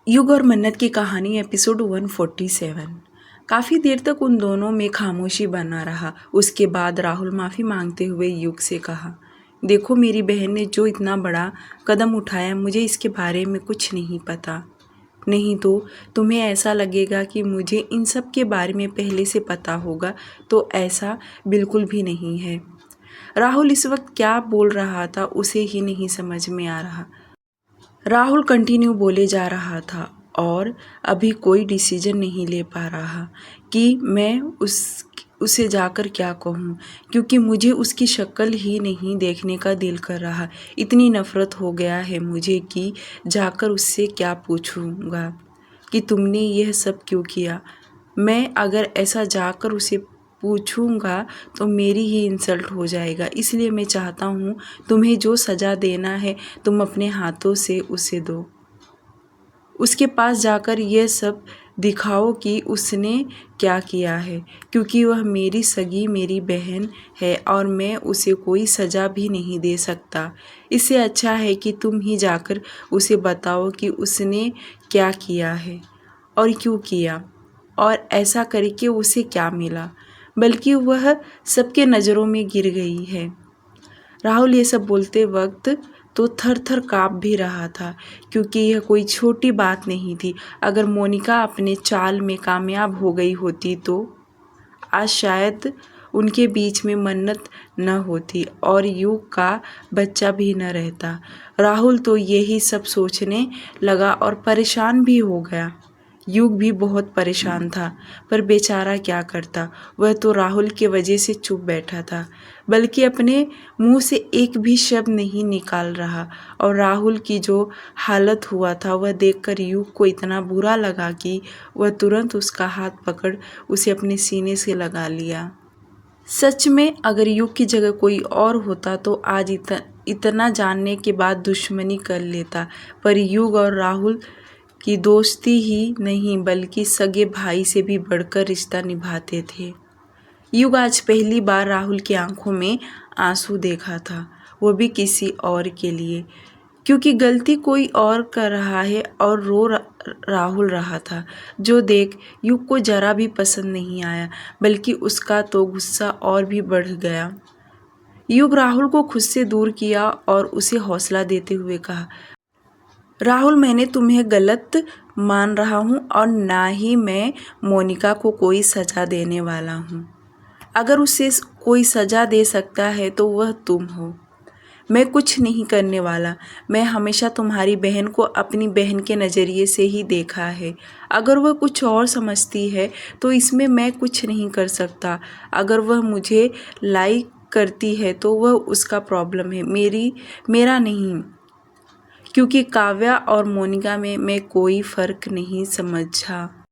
युग और मन्नत की कहानी एपिसोड 147। काफ़ी देर तक उन दोनों में खामोशी बना रहा। उसके बाद राहुल माफ़ी मांगते हुए युग से कहा, देखो मेरी बहन ने जो इतना बड़ा कदम उठाया, मुझे इसके बारे में कुछ नहीं पता। नहीं तो तुम्हें ऐसा लगेगा कि मुझे इन सब के बारे में पहले से पता होगा, तो ऐसा बिल्कुल भी नहीं है। राहुल इस वक्त क्या बोल रहा था उसे ही नहीं समझ में आ रहा। राहुल कंटिन्यू बोले जा रहा था और अभी कोई डिसीजन नहीं ले पा रहा कि मैं उसे जाकर क्या कहूँ, क्योंकि मुझे उसकी शक्ल ही नहीं देखने का दिल कर रहा। इतनी नफ़रत हो गया है मुझे कि जाकर उससे क्या पूछूँगा कि तुमने यह सब क्यों किया। मैं अगर ऐसा जाकर उसे पूछूंगा तो मेरी ही इंसल्ट हो जाएगा। इसलिए मैं चाहता हूँ तुम्हें जो सज़ा देना है तुम अपने हाथों से उसे दो। उसके पास जाकर यह सब दिखाओ कि उसने क्या किया है, क्योंकि वह मेरी बहन है और मैं उसे कोई सज़ा भी नहीं दे सकता। इससे अच्छा है कि तुम ही जाकर उसे बताओ कि उसने क्या किया है और क्यों किया, और ऐसा करके उसे क्या मिला, बल्कि वह सबके नज़रों में गिर गई है। राहुल ये सब बोलते वक्त तो थर थर काँप भी रहा था, क्योंकि यह कोई छोटी बात नहीं थी। अगर मोनिका अपने चाल में कामयाब हो गई होती तो आज शायद उनके बीच में मन्नत न होती और युग का बच्चा भी न रहता। राहुल तो यही सब सोचने लगा और परेशान भी हो गया। युग भी बहुत परेशान था, पर बेचारा क्या करता। वह तो राहुल की वजह से चुप बैठा था, बल्कि अपने मुंह से एक भी शब्द नहीं निकाल रहा। और राहुल की जो हालत हुआ था वह देखकर युग को इतना बुरा लगा कि वह तुरंत उसका हाथ पकड़ उसे अपने सीने से लगा लिया। सच में अगर युग की जगह कोई और होता तो आज इतना जानने के बाद दुश्मनी कर लेता, पर युग और राहुल की दोस्ती ही नहीं बल्कि सगे भाई से भी बढ़कर रिश्ता निभाते थे। युग आज पहली बार राहुल की आंखों में आंसू देखा था, वो भी किसी और के लिए, क्योंकि गलती कोई और कर रहा है और राहुल रहा था, जो देख युग को जरा भी पसंद नहीं आया, बल्कि उसका तो गुस्सा और भी बढ़ गया। युग राहुल को खुद से दूर किया और उसे हौसला देते हुए कहा, राहुल मैंने तुम्हें गलत मान रहा हूँ और ना ही मैं मोनिका को कोई सज़ा देने वाला हूँ। अगर उसे कोई सज़ा दे सकता है तो वह तुम हो। मैं कुछ नहीं करने वाला। मैं हमेशा तुम्हारी बहन को अपनी बहन के नज़रिए से ही देखा है। अगर वह कुछ और समझती है तो इसमें मैं कुछ नहीं कर सकता। अगर वह मुझे लाइक करती है तो वह उसका प्रॉब्लम है, मेरा नहीं, क्योंकि काव्या और मोनिका में मैं कोई फ़र्क नहीं समझा।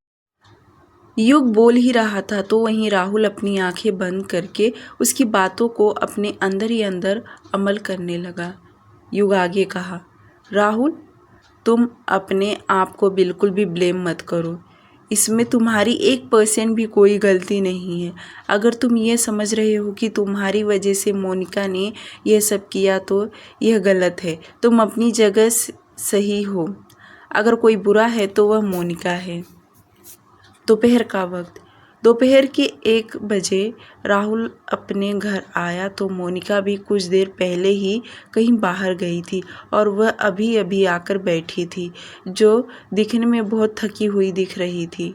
युग बोल ही रहा था तो वहीं राहुल अपनी आंखें बंद करके उसकी बातों को अपने अंदर ही अंदर अमल करने लगा। युग आगे कहा, राहुल तुम अपने आप को बिल्कुल भी ब्लेम मत करो। इसमें तुम्हारी 1% भी कोई गलती नहीं है। अगर तुम ये समझ रहे हो कि तुम्हारी वजह से मोनिका ने यह सब किया तो यह गलत है। तुम अपनी जगह सही हो। अगर कोई बुरा है तो वह मोनिका है। दोपहर का वक्त, दोपहर के 1 बजे राहुल अपने घर आया तो मोनिका भी कुछ देर पहले ही कहीं बाहर गई थी और वह अभी अभी आकर बैठी थी, जो दिखने में बहुत थकी हुई दिख रही थी।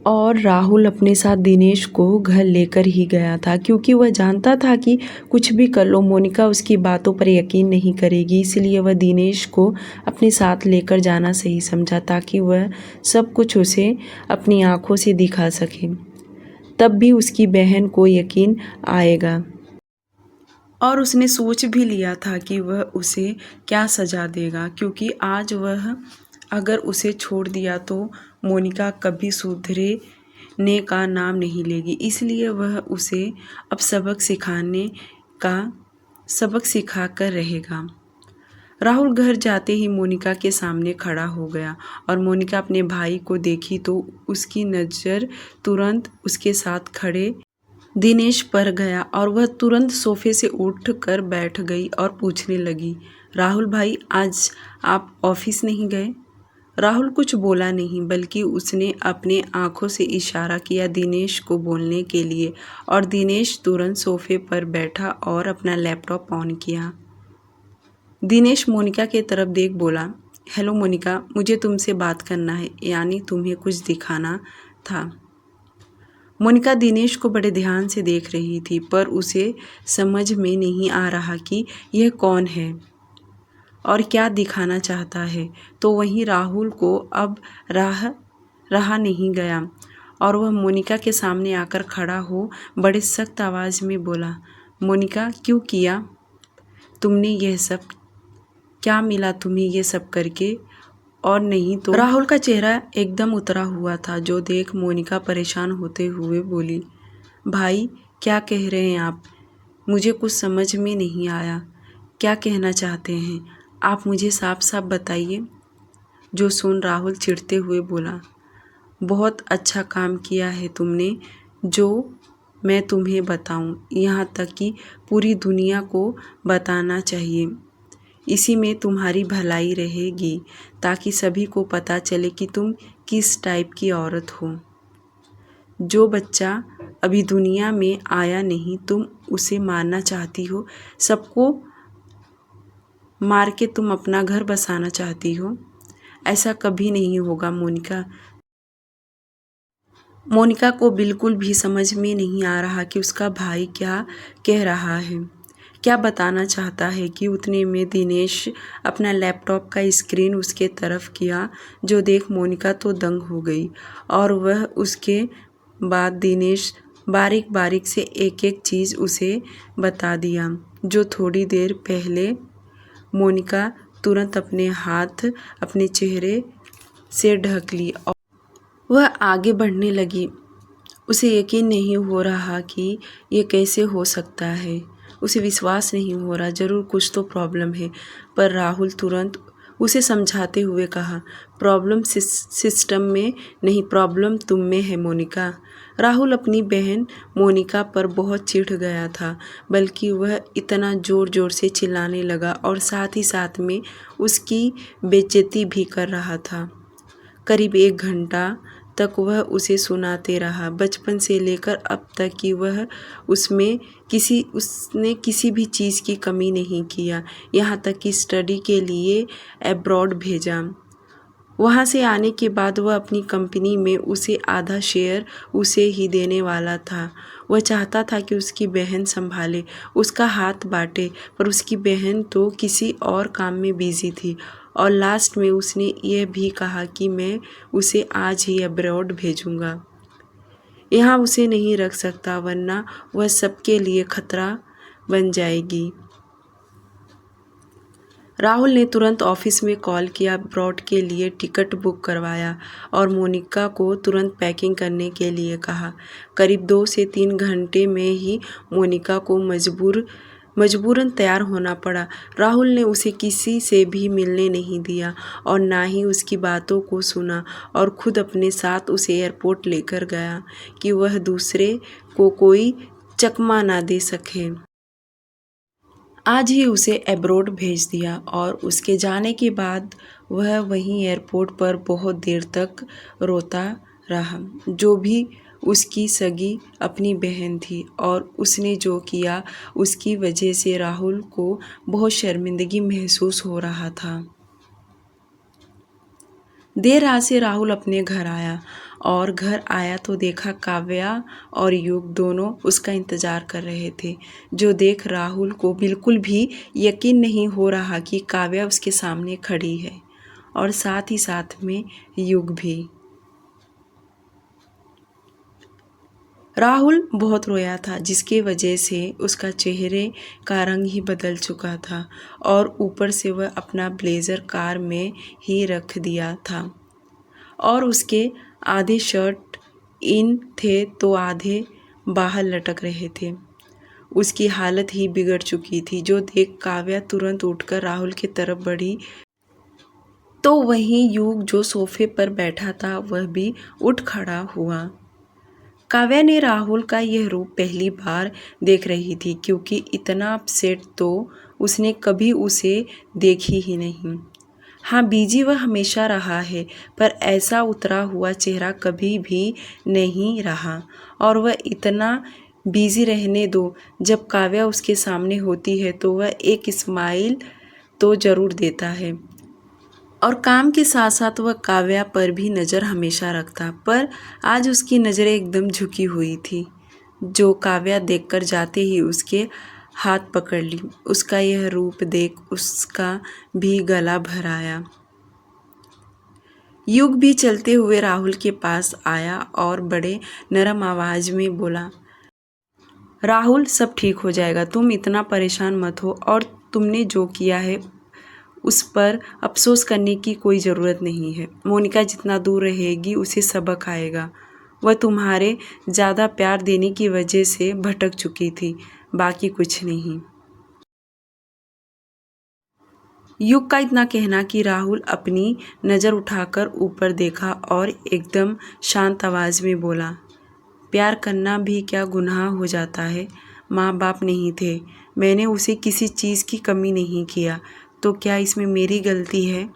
और राहुल अपने साथ दिनेश को घर लेकर ही गया था, क्योंकि वह जानता था कि कुछ भी कर लो मोनिका उसकी बातों पर यकीन नहीं करेगी। इसलिए वह दिनेश को अपने साथ लेकर जाना सही समझा, ताकि वह सब कुछ उसे अपनी आंखों से दिखा सके। तब भी उसकी बहन को यकीन आएगा और उसने सोच भी लिया था कि वह उसे क्या सज़ा देगा, क्योंकि आज वह अगर उसे छोड़ दिया तो मोनिका कभी सुधरने का नाम नहीं लेगी। इसलिए वह उसे अब सबक सिखा कर रहेगा। राहुल घर जाते ही मोनिका के सामने खड़ा हो गया और मोनिका अपने भाई को देखी तो उसकी नज़र तुरंत उसके साथ खड़े दिनेश पर गया और वह तुरंत सोफे से उठ कर बैठ गई और पूछने लगी, राहुल भाई, आज आप ऑफिस नहीं गए? राहुल कुछ बोला नहीं, बल्कि उसने अपने आंखों से इशारा किया दिनेश को बोलने के लिए, और दिनेश तुरंत सोफे पर बैठा और अपना लैपटॉप ऑन किया। दिनेश मोनिका के तरफ देख बोला, हेलो मोनिका, मुझे तुमसे बात करना है, यानी तुम्हें कुछ दिखाना था। मोनिका दिनेश को बड़े ध्यान से देख रही थी, पर उसे समझ में नहीं आ रहा कि यह कौन है और क्या दिखाना चाहता है। तो वहीं राहुल को अब रहा नहीं गया और वह मोनिका के सामने आकर खड़ा हो बड़े सख्त आवाज़ में बोला, मोनिका, क्यों किया तुमने यह सब? क्या मिला तुम्हें ये सब करके? और नहीं तो। राहुल का चेहरा एकदम उतरा हुआ था, जो देख मोनिका परेशान होते हुए बोली, भाई क्या कह रहे हैं आप? मुझे कुछ समझ में नहीं आया, क्या कहना चाहते हैं आप? मुझे साफ साफ बताइए। जो सुन राहुल चिढ़ते हुए बोला, बहुत अच्छा काम किया है तुमने, जो मैं तुम्हें बताऊं, यहाँ तक कि पूरी दुनिया को बताना चाहिए। इसी में तुम्हारी भलाई रहेगी, ताकि सभी को पता चले कि तुम किस टाइप की औरत हो। जो बच्चा अभी दुनिया में आया नहीं, तुम उसे मारना चाहती हो। सबको मार के तुम अपना घर बसाना चाहती हो। ऐसा कभी नहीं होगा मोनिका। मोनिका को बिल्कुल भी समझ में नहीं आ रहा कि उसका भाई क्या कह रहा है, क्या बताना चाहता है। कि उतने में दिनेश अपना लैपटॉप का स्क्रीन उसके तरफ किया, जो देख मोनिका तो दंग हो गई। और वह उसके बाद दिनेश बारीक बारीक से एक एक चीज़ उसे बता दिया, जो थोड़ी देर पहले मोनिका तुरंत अपने हाथ अपने चेहरे से ढक ली और वह आगे बढ़ने लगी। उसे यकीन नहीं हो रहा कि ये कैसे हो सकता है। उसे विश्वास नहीं हो रहा, ज़रूर कुछ तो प्रॉब्लम है। पर राहुल तुरंत उसे समझाते हुए कहा, प्रॉब्लम सिस्टम में नहीं, प्रॉब्लम तुम में है मोनिका। राहुल अपनी बहन मोनिका पर बहुत चिढ़ गया था, बल्कि वह इतना ज़ोर ज़ोर से चिल्लाने लगा और साथ ही साथ में उसकी बेइज्जती भी कर रहा था। करीब 1 घंटा तक वह उसे सुनाते रहा, बचपन से लेकर अब तक कि वह उसने किसी भी चीज़ की कमी नहीं किया, यहाँ तक कि स्टडी के लिए अब्रॉड भेजा। वहाँ से आने के बाद वह अपनी कंपनी में उसे आधा शेयर उसे ही देने वाला था। वह चाहता था कि उसकी बहन संभाले, उसका हाथ बांटे, पर उसकी बहन तो किसी और काम में बिजी थी। और लास्ट में उसने यह भी कहा कि मैं उसे आज ही अब्रॉड भेजूंगा, यहाँ उसे नहीं रख सकता, वरना वह सबके लिए खतरा बन जाएगी। राहुल ने तुरंत ऑफिस में कॉल किया, अब्रॉड के लिए टिकट बुक करवाया और मोनिका को तुरंत पैकिंग करने के लिए कहा। करीब 2 से 3 घंटे में ही मोनिका को मजबूरन तैयार होना पड़ा। राहुल ने उसे किसी से भी मिलने नहीं दिया और ना ही उसकी बातों को सुना, और खुद अपने साथ उसे एयरपोर्ट लेकर गया कि वह दूसरे को कोई चकमा ना दे सके। आज ही उसे अब्रॉड भेज दिया और उसके जाने के बाद वह वहीं एयरपोर्ट पर बहुत देर तक रोता रहा। जो भी उसकी सगी अपनी बहन थी, और उसने जो किया उसकी वजह से राहुल को बहुत शर्मिंदगी महसूस हो रहा था। देर रात से राहुल अपने घर आया, और घर आया तो देखा काव्या और युग दोनों उसका इंतज़ार कर रहे थे। जो देख राहुल को बिल्कुल भी यकीन नहीं हो रहा कि काव्या उसके सामने खड़ी है, और साथ ही साथ में युग भी। राहुल बहुत रोया था, जिसकी वजह से उसका चेहरे का रंग ही बदल चुका था, और ऊपर से वह अपना ब्लेज़र कार में ही रख दिया था, और उसके आधे शर्ट इन थे तो आधे बाहर लटक रहे थे। उसकी हालत ही बिगड़ चुकी थी। जो देख काव्या तुरंत उठकर राहुल की तरफ बढ़ी, तो वहीं युग जो सोफे पर बैठा था वह भी उठ खड़ा हुआ। काव्या ने राहुल का यह रूप पहली बार देख रही थी, क्योंकि इतना अपसेट तो उसने कभी उसे देखी ही नहीं। हाँ, बिजी वह हमेशा रहा है, पर ऐसा उतरा हुआ चेहरा कभी भी नहीं रहा। और वह इतना बिजी रहने दो, जब काव्या उसके सामने होती है तो वह एक स्माइल तो ज़रूर देता है। और काम के साथ साथ वह काव्या पर भी नज़र हमेशा रखता, पर आज उसकी नज़रें एकदम झुकी हुई थी। जो काव्या देखकर जाते ही उसके हाथ पकड़ ली। उसका यह रूप देख उसका भी गला भर आया। युग भी चलते हुए राहुल के पास आया और बड़े नरम आवाज में बोला, राहुल, सब ठीक हो जाएगा, तुम इतना परेशान मत हो, और तुमने जो किया है उस पर अफसोस करने की कोई ज़रूरत नहीं है। मोनिका जितना दूर रहेगी उसे सबक आएगा। वह तुम्हारे ज़्यादा प्यार देने की वजह से भटक चुकी थी, बाकी कुछ नहीं। युग का इतना कहना कि राहुल अपनी नज़र उठाकर ऊपर देखा और एकदम शांत आवाज़ में बोला, प्यार करना भी क्या गुनाह हो जाता है? माँ बाप नहीं थे, मैंने उसे किसी चीज़ की कमी नहीं किया, तो क्या इसमें मेरी गलती है?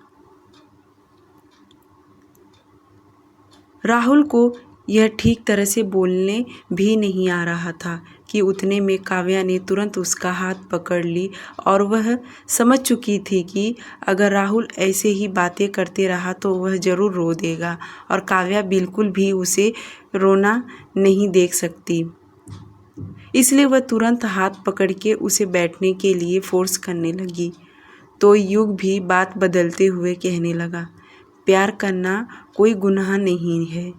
राहुल को यह ठीक तरह से बोलने भी नहीं आ रहा था कि उतने में काव्या ने तुरंत उसका हाथ पकड़ ली और वह समझ चुकी थी कि अगर राहुल ऐसे ही बातें करते रहा तो वह ज़रूर रो देगा, और काव्या बिल्कुल भी उसे रोना नहीं देख सकती। इसलिए वह तुरंत हाथ पकड़ के उसे बैठने के लिए फोर्स करने लगी। तो युग भी बात बदलते हुए कहने लगा, प्यार करना कोई गुनाह नहीं है,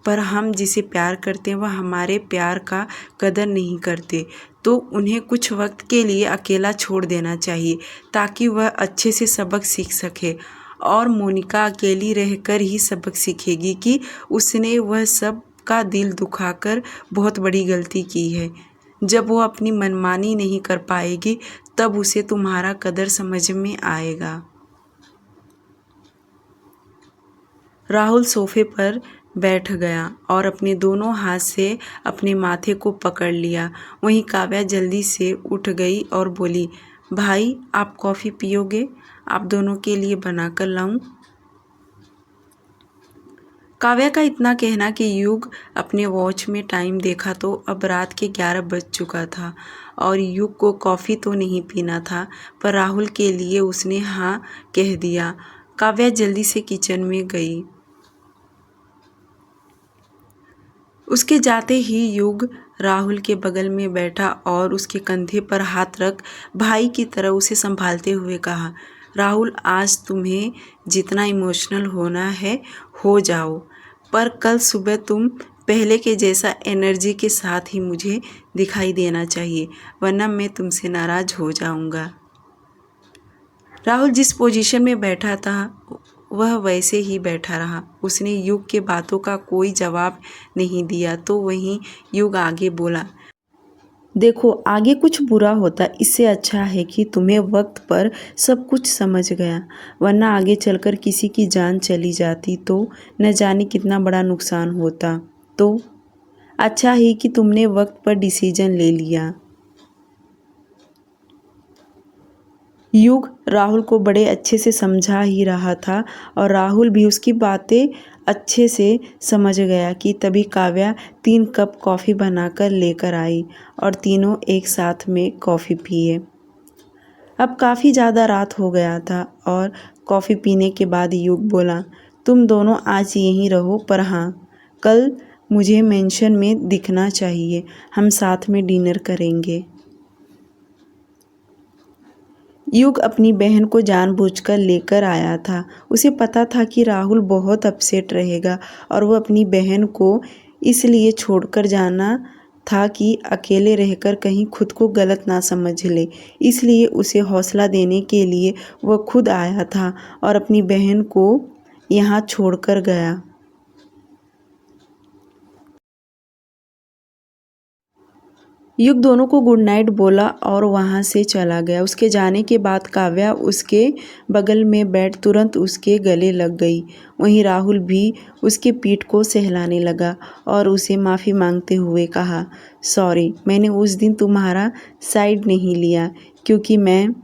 पर हम जिसे प्यार करते हैं वह हमारे प्यार का कदर नहीं करते, तो उन्हें कुछ वक्त के लिए अकेला छोड़ देना चाहिए ताकि वह अच्छे से सबक सीख सके। और मोनिका अकेली रहकर ही सबक सीखेगी कि उसने वह सब का दिल दुखाकर बहुत बड़ी गलती की है। जब वो अपनी मनमानी नहीं कर पाएगी तब उसे तुम्हारा कदर समझ में आएगा। राहुल सोफे पर बैठ गया और अपने दोनों हाथ से अपने माथे को पकड़ लिया। वहीं काव्या जल्दी से उठ गई और बोली, भाई आप कॉफ़ी पियोगे? आप दोनों के लिए बनाकर लाऊं? काव्या का इतना कहना कि युग अपने वॉच में टाइम देखा तो अब रात के 11 बज चुका था और युग को कॉफ़ी तो नहीं पीना था, पर राहुल के लिए उसने हाँ कह दिया। काव्या जल्दी से किचन में गई। उसके जाते ही युग राहुल के बगल में बैठा और उसके कंधे पर हाथ रख भाई की तरह उसे संभालते हुए कहा, राहुल, आज तुम्हें जितना इमोशनल होना है हो जाओ, पर कल सुबह तुम पहले के जैसा एनर्जी के साथ ही मुझे दिखाई देना चाहिए, वरना मैं तुमसे नाराज़ हो जाऊंगा। राहुल जिस पोजीशन में बैठा था वह वैसे ही बैठा रहा। उसने युग के बातों का कोई जवाब नहीं दिया। तो वहीं युग आगे बोला, देखो, आगे कुछ बुरा होता इससे अच्छा है कि तुम्हें वक्त पर सब कुछ समझ गया, वरना आगे चलकर किसी की जान चली जाती तो न जाने कितना बड़ा नुकसान होता। तो अच्छा ही कि तुमने वक्त पर डिसीजन ले लिया। युग राहुल को बड़े अच्छे से समझा ही रहा था और राहुल भी उसकी बातें अच्छे से समझ गया कि तभी काव्या 3 कप कॉफ़ी बनाकर लेकर आई और तीनों एक साथ में कॉफ़ी पिए। अब काफ़ी ज़्यादा रात हो गया था और कॉफ़ी पीने के बाद युग बोला, तुम दोनों आज यहीं रहो, पर हाँ, कल मुझे मेंशन में दिखना चाहिए, हम साथ में डिनर करेंगे। युग अपनी बहन को जानबूझकर लेकर आया था। उसे पता था कि राहुल बहुत अपसेट रहेगा और वह अपनी बहन को इसलिए छोड़कर जाना था कि अकेले रहकर कहीं खुद को गलत ना समझ ले। इसलिए उसे हौसला देने के लिए वह खुद आया था और अपनी बहन को यहाँ छोड़कर गया। युग दोनों को गुड नाइट बोला और वहाँ से चला गया। उसके जाने के बाद काव्या उसके बगल में बैठ तुरंत उसके गले लग गई। वहीं राहुल भी उसके पीठ को सहलाने लगा और उसे माफ़ी मांगते हुए कहा, सॉरी, मैंने उस दिन तुम्हारा साइड नहीं लिया, क्योंकि मैं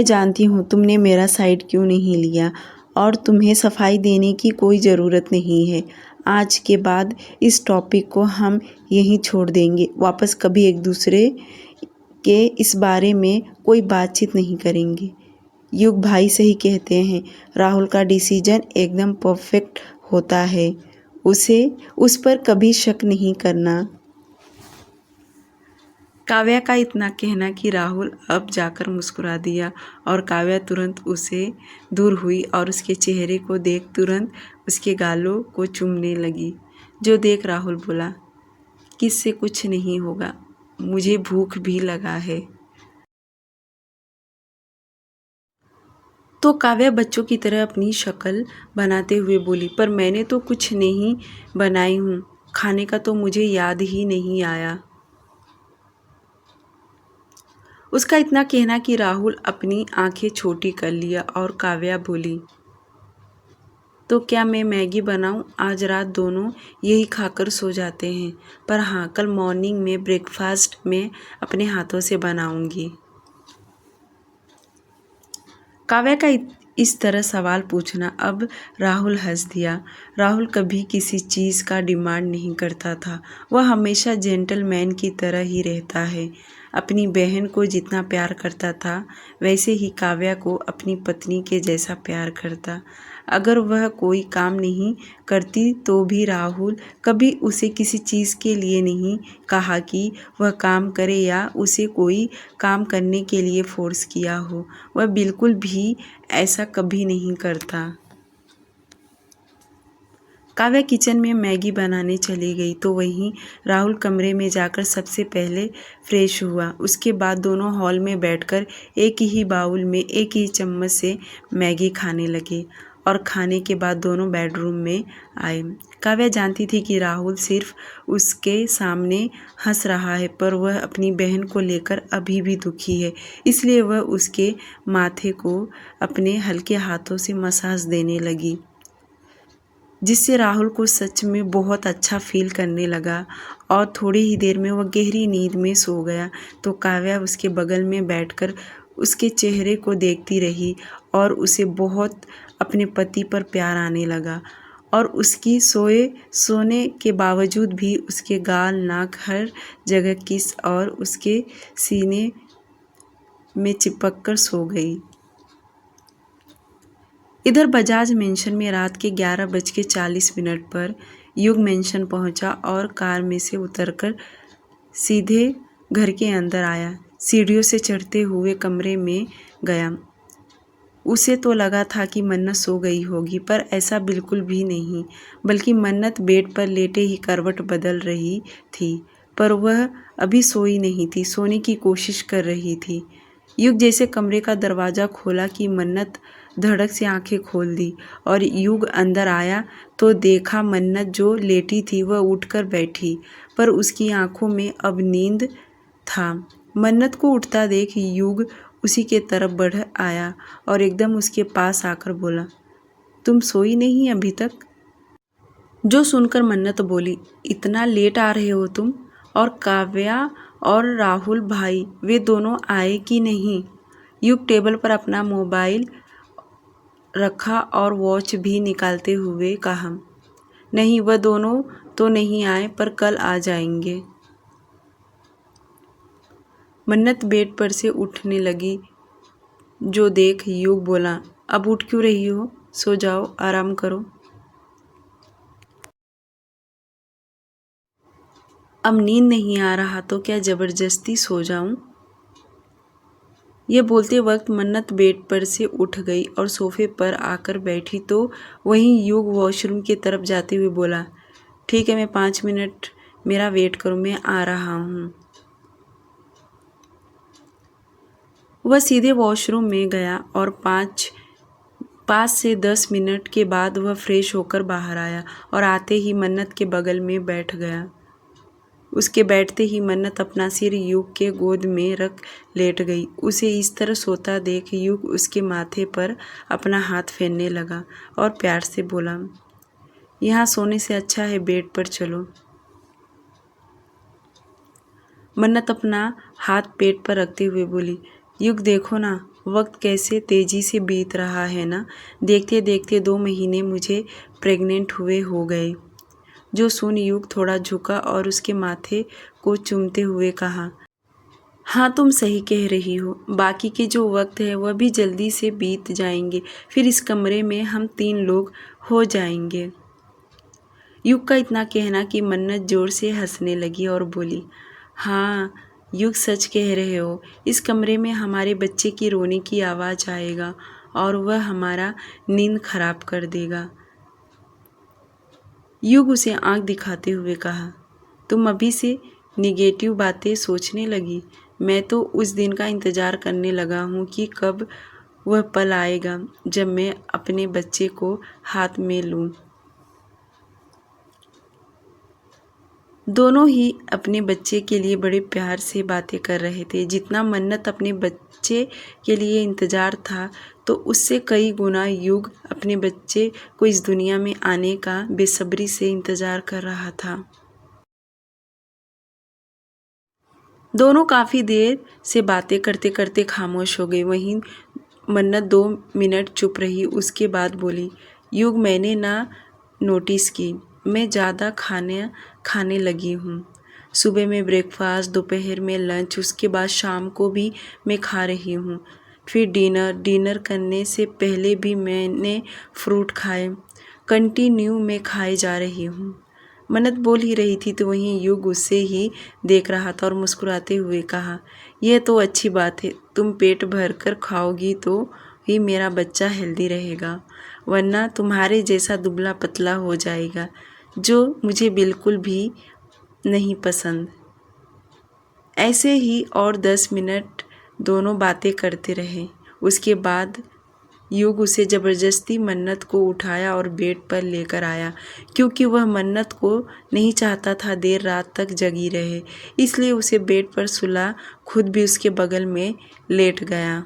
जानती हूँ तुमने मेरा साइड क्यों नहीं लिया और तुम्हें सफाई देने की कोई ज़रूरत नहीं है। आज के बाद इस टॉपिक को हम यहीं छोड़ देंगे, वापस कभी एक दूसरे के इस बारे में कोई बातचीत नहीं करेंगे। युग भाई सही कहते हैं, राहुल का डिसीजन एकदम परफेक्ट होता है, उस पर कभी शक नहीं करना। काव्या का इतना कहना कि राहुल अब जाकर मुस्कुरा दिया और काव्या तुरंत उसे दूर हुई और उसके चेहरे को देख तुरंत उसके गालों को चूमने लगी। जो देख राहुल बोला, किससे कुछ नहीं होगा, मुझे भूख भी लगा है। तो काव्या बच्चों की तरह अपनी शक्ल बनाते हुए बोली, पर मैंने तो कुछ नहीं बनाई हूँ, खाने का तो मुझे याद ही नहीं आया। उसका इतना कहना कि राहुल अपनी आंखें छोटी कर लिया और काव्या बोली, तो क्या मैं मैगी बनाऊं? आज रात दोनों यही खाकर सो जाते हैं, पर हाँ, कल मॉर्निंग में ब्रेकफास्ट में अपने हाथों से बनाऊंगी। काव्या का इस तरह सवाल पूछना अब राहुल हंस दिया। राहुल कभी किसी चीज़ का डिमांड नहीं करता था, वह हमेशा जेंटलमैन की तरह ही रहता है। अपनी बहन को जितना प्यार करता था वैसे ही काव्या को अपनी पत्नी के जैसा प्यार करता। अगर वह कोई काम नहीं करती तो भी राहुल कभी उसे किसी चीज़ के लिए नहीं कहा कि वह काम करे या उसे कोई काम करने के लिए फोर्स किया हो। वह बिल्कुल भी ऐसा कभी नहीं करता। काव्या किचन में मैगी बनाने चली गई तो वहीं राहुल कमरे में जाकर सबसे पहले फ्रेश हुआ। उसके बाद दोनों हॉल में बैठकर एक ही बाउल में एक ही चम्मच से मैगी खाने लगे और खाने के बाद दोनों बेडरूम में आए। काव्या जानती थी कि राहुल सिर्फ उसके सामने हंस रहा है, पर वह अपनी बहन को लेकर अभी भी दुखी है, इसलिए वह उसके माथे को अपने हल्के हाथों से मसाज देने लगी, जिससे राहुल को सच में बहुत अच्छा फील करने लगा और थोड़ी ही देर में वह गहरी नींद में सो गया। तो काव्या उसके बगल में बैठकर उसके चेहरे को देखती रही और उसे बहुत अपने पति पर प्यार आने लगा और उसकी सोने के बावजूद भी उसके गाल, नाक, हर जगह किस और उसके सीने में चिपक कर सो गई। इधर बजाज मेंशन में रात के 11:40 पर युग मेंशन पहुंचा और कार में से उतरकर सीधे घर के अंदर आया। सीढ़ियों से चढ़ते हुए कमरे में गया। उसे तो लगा था कि मन्नत सो गई होगी, पर ऐसा बिल्कुल भी नहीं, बल्कि मन्नत बेड पर लेटे ही करवट बदल रही थी, पर वह अभी सोई नहीं थी, सोने की कोशिश कर रही थी। युग जैसे कमरे का दरवाज़ा खोला कि मन्नत धड़क से आंखें खोल दी और युग अंदर आया तो देखा मन्नत जो लेटी थी वह उठकर बैठी, पर उसकी आंखों में अब नींद था। मन्नत को उठता देख युग उसी के तरफ बढ़ आया और एकदम उसके पास आकर बोला, तुम सोई नहीं अभी तक? जो सुनकर मन्नत बोली, इतना लेट आ रहे हो तुम? और काव्या और राहुल भाई वे दोनों आए कि नहीं? युग टेबल पर अपना मोबाइल रखा और वॉच भी निकालते हुए कहा, नहीं, वह दोनों तो नहीं आए, पर कल आ जाएंगे। मन्नत बेड पर से उठने लगी। जो देख युग बोला, अब उठ क्यों रही हो? सो जाओ, आराम करो। अब नींद नहीं आ रहा तो क्या ज़बरदस्ती सो जाऊं? ये बोलते वक्त मन्नत बेड पर से उठ गई और सोफे पर आकर बैठी तो वहीं युग वॉशरूम की तरफ जाते हुए बोला, ठीक है, मैं 5 मिनट मेरा वेट करो, मैं आ रहा हूँ। वह सीधे वॉशरूम में गया और 5 से 10 मिनट के बाद वह फ्रेश होकर बाहर आया और आते ही मन्नत के बगल में बैठ गया। उसके बैठते ही मन्नत अपना सिर युग के गोद में रख लेट गई। उसे इस तरह सोता देख युग उसके माथे पर अपना हाथ फेरने लगा और प्यार से बोला, यहाँ सोने से अच्छा है बेड पर चलो। मन्नत अपना हाथ पेट पर रखते हुए बोली, युग देखो ना, वक्त कैसे तेजी से बीत रहा है ना। देखते देखते 2 महीने मुझे प्रेग्नेंट हुए हो गए। जो सुन युग थोड़ा झुका और उसके माथे को चूमते हुए कहा, हाँ तुम सही कह रही हो, बाकी के जो वक्त है वह भी जल्दी से बीत जाएंगे, फिर इस कमरे में हम 3 लोग हो जाएंगे। युग का इतना कहना कि मन्नत जोर से हंसने लगी और बोली, हाँ युग सच कह रहे हो, इस कमरे में हमारे बच्चे की रोने की आवाज़ आएगा और वह हमारा नींद खराब कर देगा। युग उसे आंख दिखाते हुए कहा, तुम अभी से निगेटिव बातें सोचने लगी। मैं तो उस दिन का इंतज़ार करने लगा हूँ कि कब वह पल आएगा जब मैं अपने बच्चे को हाथ में लूँ। दोनों ही अपने बच्चे के लिए बड़े प्यार से बातें कर रहे थे। जितना मन्नत अपने बच्चे के लिए इंतज़ार था, तो उससे कई गुना युग अपने बच्चे को इस दुनिया में आने का बेसब्री से इंतज़ार कर रहा था। दोनों काफ़ी देर से बातें करते करते खामोश हो गए। वहीं मन्नत 2 मिनट चुप रही, उसके बाद बोली, युग मैंने ना नोटिस की, मैं ज़्यादा खाने लगी हूँ। सुबह में ब्रेकफास्ट, दोपहर में लंच, उसके बाद शाम को भी मैं खा रही हूँ। फिर डिनर करने से पहले भी मैंने फ्रूट खाए। कंटिन्यू मैं खाए जा रही हूँ। मन्नत बोल ही रही थी तो वहीं युग उसे ही देख रहा था और मुस्कुराते हुए कहा, यह तो अच्छी बात है, तुम पेट भर कर खाओगी तो ही मेरा बच्चा हेल्दी रहेगा, वरना तुम्हारे जैसा दुबला पतला हो जाएगा, जो मुझे बिल्कुल भी नहीं पसंद। ऐसे ही और 10 मिनट दोनों बातें करते रहे। उसके बाद युग उसे ज़बरदस्ती मन्नत को उठाया और बेड पर लेकर आया, क्योंकि वह मन्नत को नहीं चाहता था देर रात तक जगी रहे, इसलिए उसे बेड पर सुला, खुद भी उसके बगल में लेट गया।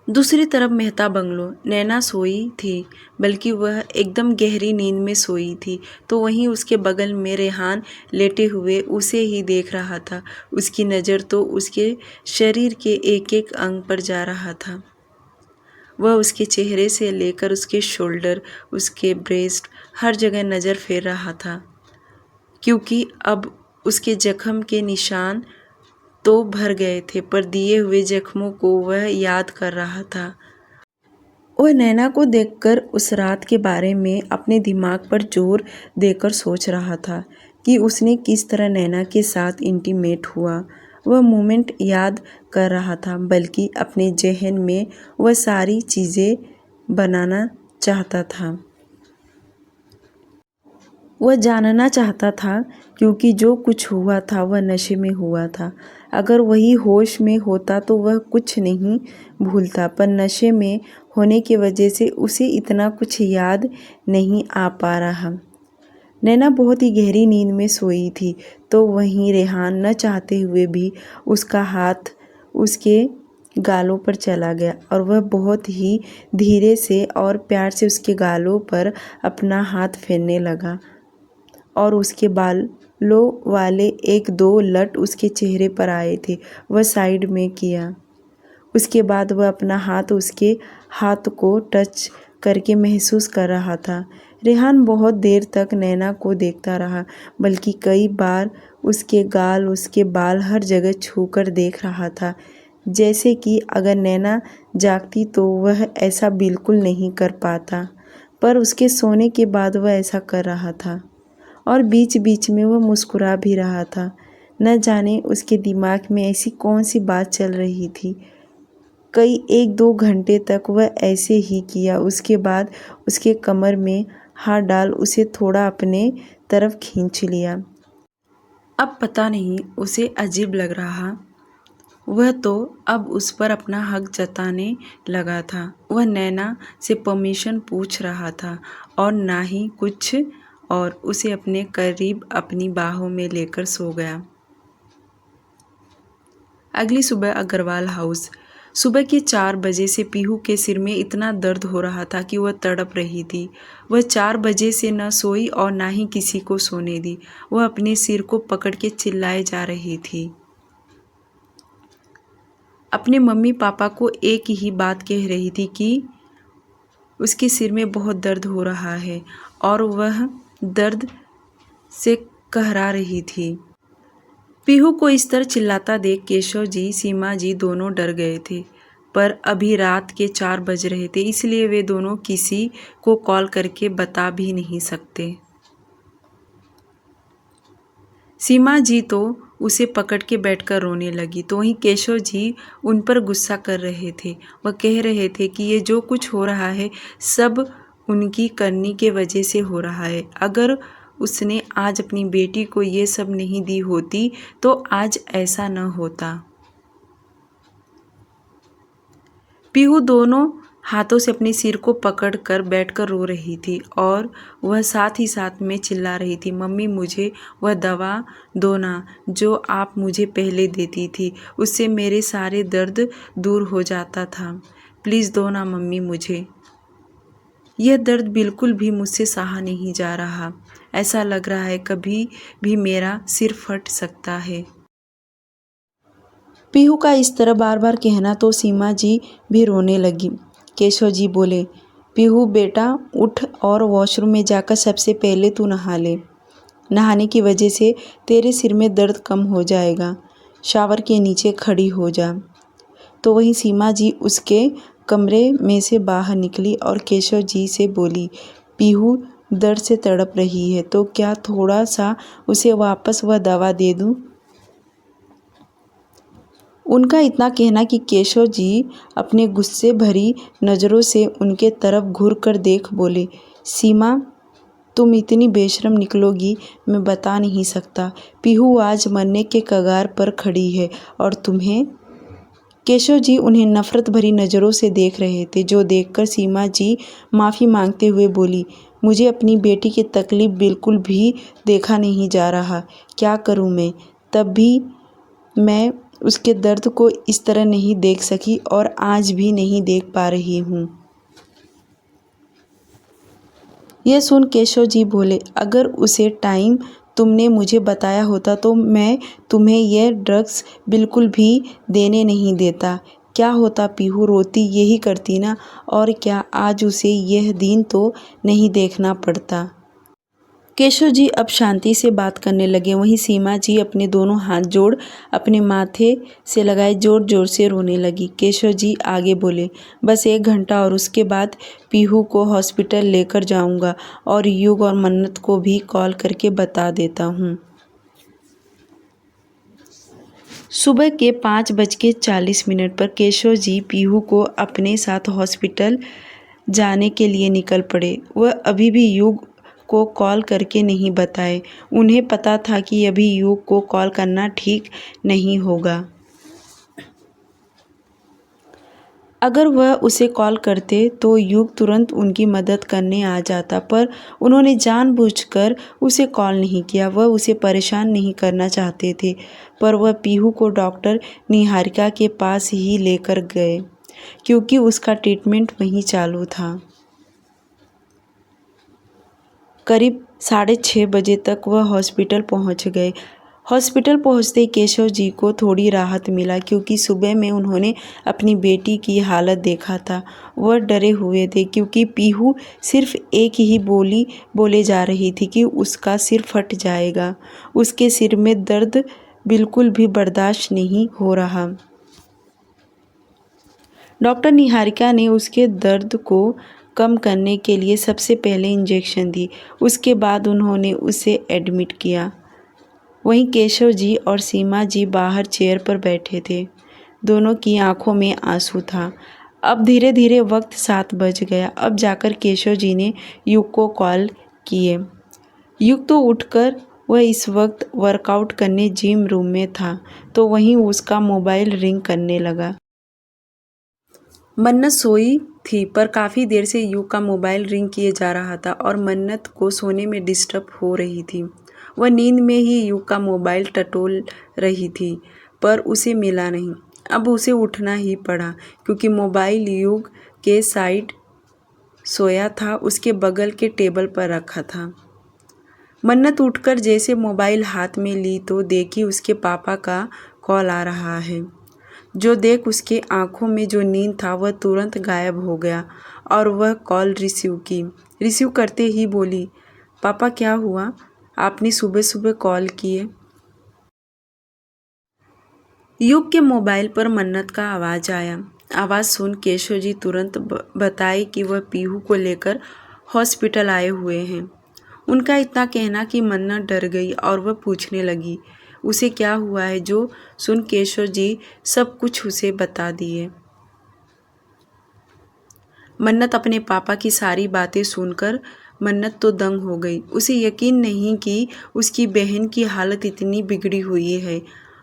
दूसरी तरफ मेहता बंगलो, नैना सोई थी, बल्कि वह एकदम गहरी नींद में सोई थी, तो वहीं उसके बगल में रेहान लेटे हुए उसे ही देख रहा था। उसकी नज़र तो उसके शरीर के एक एक अंग पर जा रहा था। वह उसके चेहरे से लेकर उसके शोल्डर, उसके ब्रेस्ट, हर जगह नज़र फेर रहा था, क्योंकि अब उसके जख्म के निशान तो भर गए थे, पर दिए हुए जख्मों को वह याद कर रहा था। वह नैना को देखकर उस रात के बारे में अपने दिमाग पर जोर देकर सोच रहा था कि उसने किस तरह नैना के साथ इंटीमेट हुआ। वह मोमेंट याद कर रहा था, बल्कि अपने ज़हन में वह सारी चीज़ें बनाना चाहता था। वह जानना चाहता था, क्योंकि जो कुछ हुआ था वह नशे में हुआ था। अगर वही होश में होता तो वह कुछ नहीं भूलता, पर नशे में होने की वजह से उसे इतना कुछ याद नहीं आ पा रहा। नैना बहुत ही गहरी नींद में सोई थी, तो वहीं रेहान न चाहते हुए भी उसका हाथ उसके गालों पर चला गया और वह बहुत ही धीरे से और प्यार से उसके गालों पर अपना हाथ फेरने लगा और उसके बालों वाले 1-2 लट उसके चेहरे पर आए थे। वह साइड में किया। उसके बाद वह अपना हाथ उसके हाथ को टच करके महसूस कर रहा था। रेहान बहुत देर तक नैना को देखता रहा, बल्कि कई बार उसके गाल, उसके बाल, हर जगह छूकर देख रहा था, जैसे कि अगर नैना जागती तो वह ऐसा बिल्कुल नहीं कर पाता, पर उसके सोने के बाद वह ऐसा कर रहा था। और बीच बीच में वह मुस्कुरा भी रहा था। न जाने उसके दिमाग में ऐसी कौन सी बात चल रही थी। कई 1-2 घंटे तक वह ऐसे ही किया। उसके बाद उसके कमर में हाथ डाल उसे थोड़ा अपने तरफ खींच लिया। अब पता नहीं उसे अजीब लग रहा। वह तो अब उस पर अपना हक जताने लगा था। वह नैना से परमिशन पूछ रहा था और ना ही कुछ, और उसे अपने करीब अपनी बाहों में लेकर सो गया। अगली सुबह अग्रवाल हाउस। सुबह के 4 बजे से पीहू के सिर में इतना दर्द हो रहा था कि वह तड़प रही थी। वह 4 बजे से न सोई और ना ही किसी को सोने दी। वह अपने सिर को पकड़ के चिल्लाए जा रही थी। अपने मम्मी पापा को एक ही बात कह रही थी कि उसके सिर में बहुत दर्द हो रहा है और वह दर्द से कहरा रही थी। पीहू को इस तरह चिल्लाता देख केशव जी, सीमा जी दोनों डर गए थे। पर अभी रात के 4 बज रहे थे, इसलिए वे दोनों किसी को कॉल करके बता भी नहीं सकते। सीमा जी तो उसे पकड़ के बैठकर रोने लगी, तो वहीं केशव जी उन पर गुस्सा कर रहे थे। वह कह रहे थे कि ये जो कुछ हो रहा है सब उनकी करनी के वजह से हो रहा है। अगर उसने आज अपनी बेटी को ये सब नहीं दी होती तो आज ऐसा न होता। पीहू दोनों हाथों से अपने सिर को पकड़कर बैठकर रो रही थी और वह साथ ही साथ में चिल्ला रही थी, मम्मी मुझे वह दवा दो ना जो आप मुझे पहले देती थी, उससे मेरे सारे दर्द दूर हो जाता था। प्लीज़ दो ना मम्मी मुझे। यह दर्द बिल्कुल भी मुझसे सहा नहीं जा रहा। ऐसा लग रहा है कभी भी मेरा सिर फट सकता है। पीहू का इस तरह बार बार कहना तो सीमा जी भी रोने लगी। केशव जी बोले, पीहू बेटा उठ और वॉशरूम में जाकर सबसे पहले तू नहा ले। नहाने की वजह से तेरे सिर में दर्द कम हो जाएगा। शावर के नीचे खड़ी हो जा। तो वहीं सीमा जी उसके कमरे में से बाहर निकली और केशव जी से बोली, पीहू दर्द से तड़प रही है तो क्या थोड़ा सा उसे वापस वह दवा दे दूं? उनका इतना कहना कि केशव जी अपने गुस्से भरी नज़रों से उनके तरफ घूर कर देख बोले, सीमा तुम इतनी बेशरम निकलोगी मैं बता नहीं सकता। पीहू आज मरने के कगार पर खड़ी है और तुम्हें। केशव जी उन्हें नफ़रत भरी नज़रों से देख रहे थे, जो देखकर सीमा जी माफ़ी मांगते हुए बोली, मुझे अपनी बेटी की तकलीफ़ बिल्कुल भी देखा नहीं जा रहा। क्या करूं मैं? तब भी मैं उसके दर्द को इस तरह नहीं देख सकी और आज भी नहीं देख पा रही हूँ। यह सुन केशव जी बोले, अगर उसे टाइम तुमने मुझे बताया होता तो मैं तुम्हें यह ड्रग्स बिल्कुल भी देने नहीं देता। क्या होता पीहू रोती यही करती ना, और क्या आज उसे यह दिन तो नहीं देखना पड़ता। केशव जी अब शांति से बात करने लगे। वहीं सीमा जी अपने दोनों हाथ जोड़ अपने माथे से लगाए जोर जोर से रोने लगी। केशव जी आगे बोले, बस 1 घंटा और उसके बाद पीहू को हॉस्पिटल लेकर जाऊंगा और युग और मन्नत को भी कॉल करके बता देता हूँ। सुबह के 5:40 पर केशव जी पीहू को अपने साथ हॉस्पिटल जाने के लिए निकल पड़े। वह अभी भी युग को कॉल करके नहीं बताए। उन्हें पता था कि अभी युग को कॉल करना ठीक नहीं होगा। अगर वह उसे कॉल करते तो युग तुरंत उनकी मदद करने आ जाता, पर उन्होंने जानबूझकर उसे कॉल नहीं किया। वह उसे परेशान नहीं करना चाहते थे, पर वह पीहू को डॉक्टर निहारिका के पास ही लेकर गए क्योंकि उसका ट्रीटमेंट वहीं चालू था। करीब 6:30 बजे तक वह हॉस्पिटल पहुंच गए। हॉस्पिटल पहुंचते ही केशव जी को थोड़ी राहत मिला क्योंकि सुबह में उन्होंने अपनी बेटी की हालत देखा था। वह डरे हुए थे क्योंकि पीहू सिर्फ एक ही बोली बोले जा रही थी कि उसका सिर फट जाएगा। उसके सिर में दर्द बिल्कुल भी बर्दाश्त नहीं हो रहा। डॉक्टर निहारिका ने उसके दर्द को कम करने के लिए सबसे पहले इंजेक्शन दी। उसके बाद उन्होंने उसे एडमिट किया। वहीं केशव जी और सीमा जी बाहर चेयर पर बैठे थे। दोनों की आंखों में आंसू था। अब धीरे धीरे वक्त 7 बज गया। अब जाकर केशव जी ने युग को कॉल किए। युग तो उठकर वह इस वक्त वर्कआउट करने जिम रूम में था, तो वहीं उसका मोबाइल रिंग करने लगा। मन्नत सोई थी, पर काफ़ी देर से युग का मोबाइल रिंग किए जा रहा था और मन्नत को सोने में डिस्टर्ब हो रही थी। वह नींद में ही युग का मोबाइल टटोल रही थी, पर उसे मिला नहीं। अब उसे उठना ही पड़ा क्योंकि मोबाइल युग के साइड सोया था, उसके बगल के टेबल पर रखा था। मन्नत उठकर जैसे मोबाइल हाथ में ली तो देखी उसके पापा का कॉल आ रहा है। जो देख उसके आंखों में जो नींद था वह तुरंत गायब हो गया और वह कॉल रिसीव की। रिसीव करते ही बोली, पापा क्या हुआ, आपने सुबह सुबह कॉल किए। युग के मोबाइल पर मन्नत का आवाज़ आया। आवाज़ सुन केशव जी तुरंत बताए कि वह पीहू को लेकर हॉस्पिटल आए हुए हैं। उनका इतना कहना कि मन्नत डर गई और वह पूछने लगी उसे क्या हुआ है, जो सुन केशव जी सब कुछ उसे बता दिए। मन्नत अपने पापा की सारी बातें सुनकर मन्नत तो दंग हो गई। उसे यकीन नहीं कि उसकी बहन की हालत इतनी बिगड़ी हुई है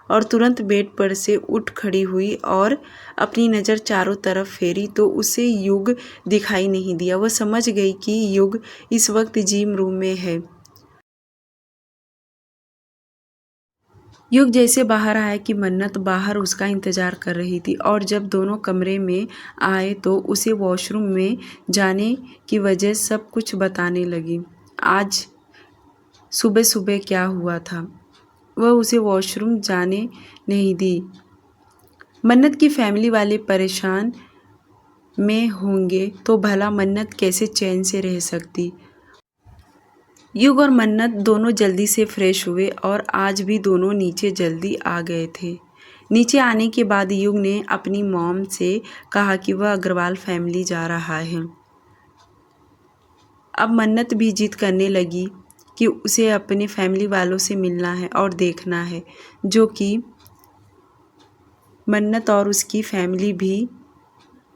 और तुरंत बेड पर से उठ खड़ी हुई और अपनी नज़र चारों तरफ फेरी तो उसे युग दिखाई नहीं दिया। वह समझ गई कि युग इस वक्त जिम रूम में है। युग जैसे बाहर आया कि मन्नत बाहर उसका इंतज़ार कर रही थी और जब दोनों कमरे में आए तो उसे वॉशरूम में जाने की वजह सब कुछ बताने लगी। आज सुबह सुबह क्या हुआ था वह उसे वॉशरूम जाने नहीं दी। मन्नत की फैमिली वाले परेशान में होंगे तो भला मन्नत कैसे चैन से रह सकती। युग और मन्नत दोनों जल्दी से फ्रेश हुए और आज भी दोनों नीचे जल्दी आ गए थे। नीचे आने के बाद युग ने अपनी मॉम से कहा कि वह अग्रवाल फैमिली जा रहा है। अब मन्नत भी जिद करने लगी कि उसे अपने फैमिली वालों से मिलना है और देखना है, जो कि मन्नत और उसकी फैमिली भी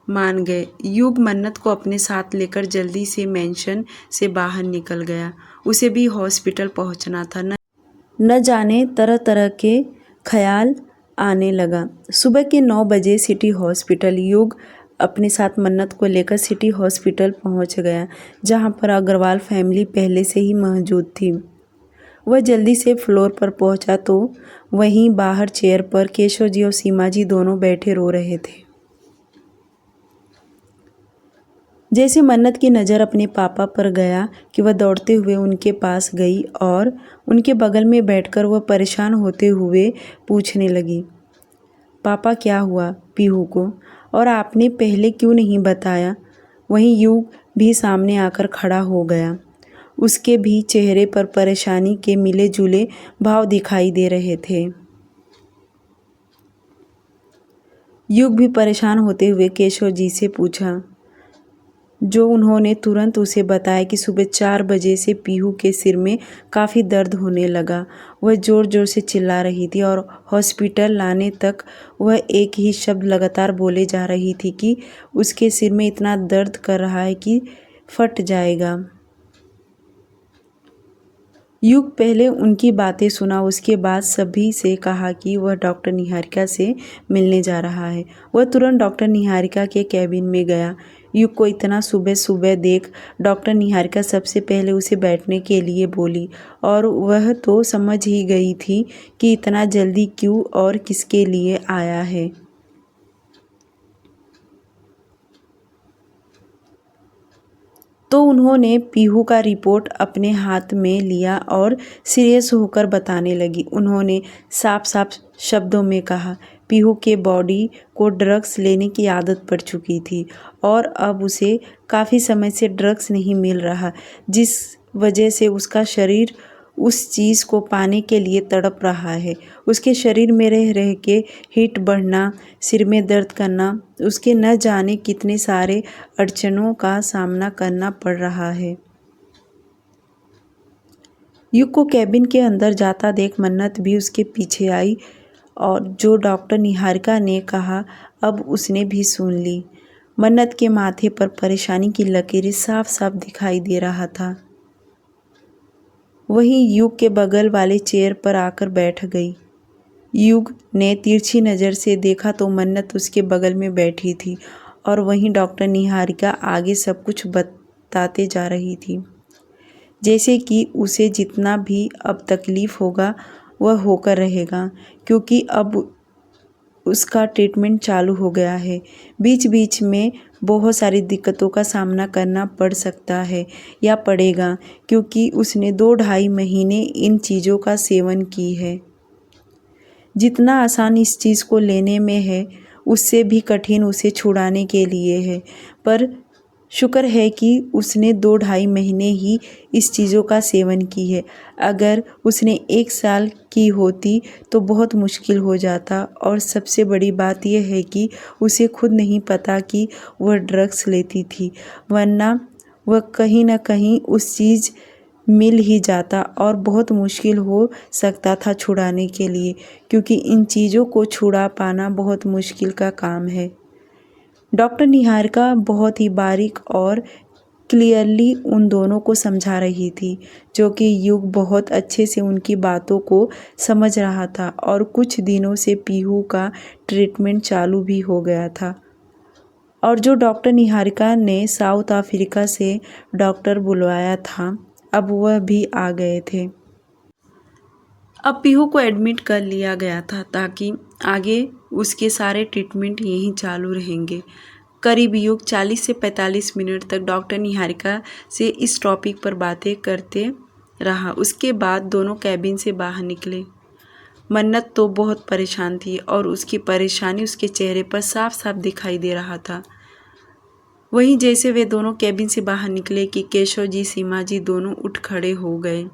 मान गए। युग मन्नत को अपने साथ लेकर जल्दी से मेंशन से बाहर निकल गया। उसे भी हॉस्पिटल पहुंचना था। न जाने तरह तरह के ख्याल आने लगा। सुबह के 9 बजे सिटी हॉस्पिटल युग अपने साथ मन्नत को लेकर सिटी हॉस्पिटल पहुंच गया, जहां पर अग्रवाल फैमिली पहले से ही मौजूद थी। वह जल्दी से फ्लोर पर पहुंचा तो वहीं बाहर चेयर पर केशव जी और सीमा जी दोनों बैठे रो रहे थे। जैसे मन्नत की नज़र अपने पापा पर गया कि वह दौड़ते हुए उनके पास गई और उनके बगल में बैठकर वह परेशान होते हुए पूछने लगी, पापा क्या हुआ पीहू को, और आपने पहले क्यों नहीं बताया। वहीं युग भी सामने आकर खड़ा हो गया। उसके भी चेहरे पर परेशानी के मिले जुले भाव दिखाई दे रहे थे। युग भी परेशान होते हुए केशव जी से पूछा, जो उन्होंने तुरंत उसे बताया कि सुबह 4 बजे से पीहू के सिर में काफ़ी दर्द होने लगा। वह ज़ोर ज़ोर से चिल्ला रही थी और हॉस्पिटल लाने तक वह एक ही शब्द लगातार बोले जा रही थी कि उसके सिर में इतना दर्द कर रहा है कि फट जाएगा। युग पहले उनकी बातें सुना, उसके बाद सभी से कहा कि वह डॉक्टर निहारिका से मिलने जा रहा है। वह तुरंत डॉक्टर निहारिका के कैबिन में गया। युग को इतना सुबह सुबह देख डॉक्टर निहारिका सबसे पहले उसे बैठने के लिए बोली और वह तो समझ ही गई थी कि इतना जल्दी क्यों और किसके लिए आया है। तो उन्होंने पीहू का रिपोर्ट अपने हाथ में लिया और सीरियस होकर बताने लगी। उन्होंने साफ साफ शब्दों में कहा, पीहू के बॉडी को ड्रग्स लेने की आदत पड़ चुकी थी और अब उसे काफ़ी समय से ड्रग्स नहीं मिल रहा, जिस वजह से उसका शरीर उस चीज़ को पाने के लिए तड़प रहा है। उसके शरीर में रह रह के हीट बढ़ना, सिर में दर्द करना, उसके न जाने कितने सारे अड़चनों का सामना करना पड़ रहा है। युग को कैबिन के अंदर जाता देख मन्नत भी उसके पीछे आई और जो डॉक्टर निहारिका ने कहा अब उसने भी सुन ली। मन्नत के माथे पर परेशानी की लकीरें साफ साफ दिखाई दे रहा था। वहीं युग के बगल वाले चेयर पर आकर बैठ गई। युग ने तिरछी नज़र से देखा तो मन्नत उसके बगल में बैठी थी और वहीं डॉक्टर निहारिका आगे सब कुछ बताते जा रही थी, जैसे कि उसे जितना भी अब तकलीफ़ होगा वह होकर रहेगा, क्योंकि अब उसका ट्रीटमेंट चालू हो गया है। बीच बीच में बहुत सारी दिक्कतों का सामना करना पड़ सकता है या पड़ेगा, क्योंकि उसने 2-2.5 महीने इन चीज़ों का सेवन की है। जितना आसान इस चीज़ को लेने में है, उससे भी कठिन उसे छुड़ाने के लिए है। पर शुक्र है कि उसने 2-2.5 महीने ही इस चीज़ों का सेवन की है। अगर उसने 1 साल की होती तो बहुत मुश्किल हो जाता। और सबसे बड़ी बात यह है कि उसे खुद नहीं पता कि वह ड्रग्स लेती थी, वरना वह कहीं न कहीं उस चीज़ मिल ही जाता और बहुत मुश्किल हो सकता था छुड़ाने के लिए, क्योंकि इन चीज़ों को छुड़ा पाना बहुत मुश्किल का काम है। डॉक्टर निहारिका बहुत ही बारीक और क्लियरली उन दोनों को समझा रही थी, जो कि युग बहुत अच्छे से उनकी बातों को समझ रहा था। और कुछ दिनों से पीहू का ट्रीटमेंट चालू भी हो गया था, और जो डॉक्टर निहारिका ने साउथ अफ्रीका से डॉक्टर बुलवाया था, अब वह भी आ गए थे। अब पीहू को एडमिट कर लिया गया था, ताकि आगे उसके सारे ट्रीटमेंट यहीं चालू रहेंगे। करीब युग 40 से 45 मिनट तक डॉक्टर निहारिका से इस टॉपिक पर बातें करते रहा। उसके बाद दोनों कैबिन से बाहर निकले। मन्नत तो बहुत परेशान थी और उसकी परेशानी उसके चेहरे पर साफ साफ दिखाई दे रहा था। वहीं जैसे वे दोनों कैबिन से बाहर निकले कि केशव जी, सीमा जी दोनों उठ खड़े हो गए।